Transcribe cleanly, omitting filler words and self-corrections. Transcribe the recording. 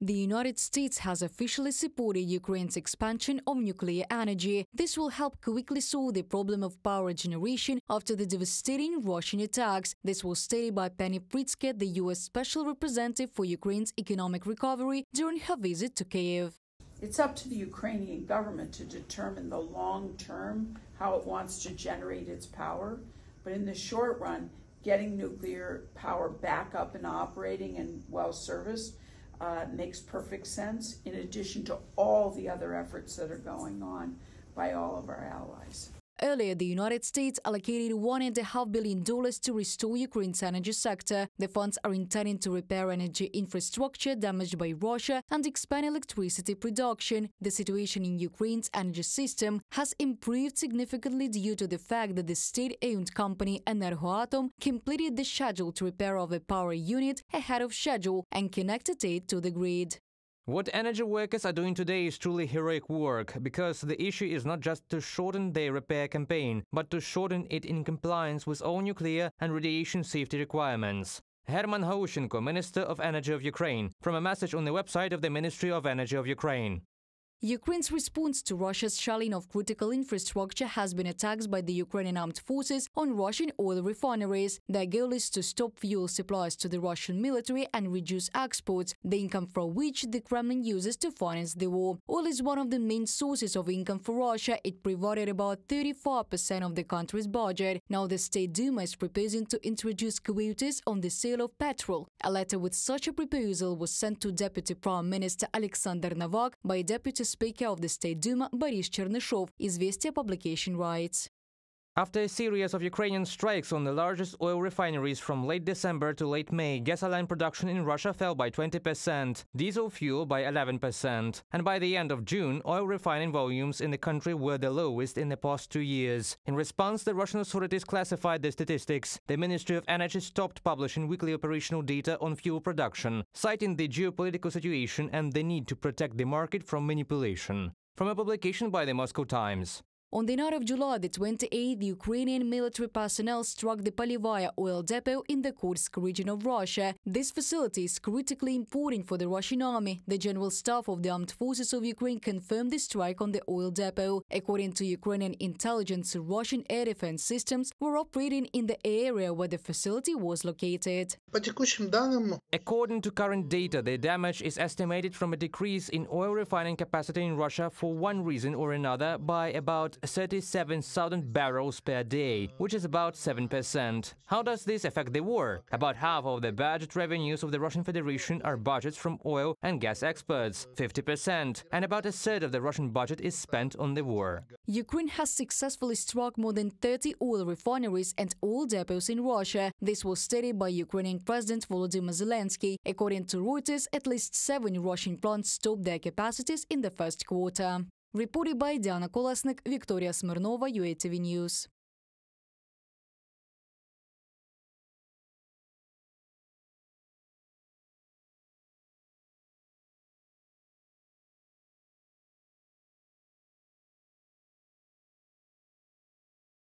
The United States has officially supported Ukraine's expansion of nuclear energy. This will help quickly solve the problem of power generation after the devastating Russian attacks. This was stated by Penny Pritzker, the U.S. Special Representative for Ukraine's economic recovery, during her visit to Kyiv. It's up to the Ukrainian government to determine the long term how it wants to generate its power. But in the short run, getting nuclear power back up and operating and well-serviced makes perfect sense, in addition to all the other efforts that are going on by all of our allies. Earlier, the United States allocated $1.5 billion to restore Ukraine's energy sector. The funds are intended to repair energy infrastructure damaged by Russia and expand electricity production. The situation in Ukraine's energy system has improved significantly due to the fact that the state-owned company Energoatom completed the schedule to repair of a power unit ahead of schedule and connected it to the grid. What energy workers are doing today is truly heroic work, because the issue is not just to shorten their repair campaign, but to shorten it in compliance with all nuclear and radiation safety requirements. Herman Haushenko, Minister of Energy of Ukraine, from a message on the website of the Ministry of Energy of Ukraine. Ukraine's response to Russia's shelling of critical infrastructure has been attacks by the Ukrainian armed forces on Russian oil refineries. Their goal is to stop fuel supplies to the Russian military and reduce exports, the income from which the Kremlin uses to finance the war. Oil is one of the main sources of income for Russia. It provided about 35% of the country's budget. Now the State Duma is proposing to introduce quotas on the sale of petrol. A letter with such a proposal was sent to Deputy Prime Minister Alexander Novak by Deputy Speaker of the State Duma Boris Chernyshov, Izvestia publication writes. After a series of Ukrainian strikes on the largest oil refineries from late December to late May, gasoline production in Russia fell by 20%, diesel fuel by 11%. And by the end of June, oil refining volumes in the country were the lowest in the past 2 years. In response, the Russian authorities classified the statistics. The Ministry of Energy stopped publishing weekly operational data on fuel production, citing the geopolitical situation and the need to protect the market from manipulation. From a publication by the Moscow Times. On the night of July the 28th, the Ukrainian military personnel struck the Polevaya oil depot in the Kursk region of Russia. This facility is critically important for the Russian army. The General Staff of the Armed Forces of Ukraine confirmed the strike on the oil depot. According to Ukrainian intelligence, Russian air defense systems were operating in the area where the facility was located. According to current data, the damage is estimated from a decrease in oil refining capacity in Russia for one reason or another by about 37,000 barrels per day, which is about 7%. How does this affect the war? About half of the budget revenues of the Russian Federation are budgets from oil and gas exports, 50%, and about a third of the Russian budget is spent on the war. Ukraine has successfully struck more than 30 oil refineries and oil depots in Russia. This was stated by Ukrainian President Volodymyr Zelensky. According to Reuters, at least 7 Russian plants stopped their capacities in the first quarter. Reported by Diana Kolesnik, Victoria Smirnova, UATV News.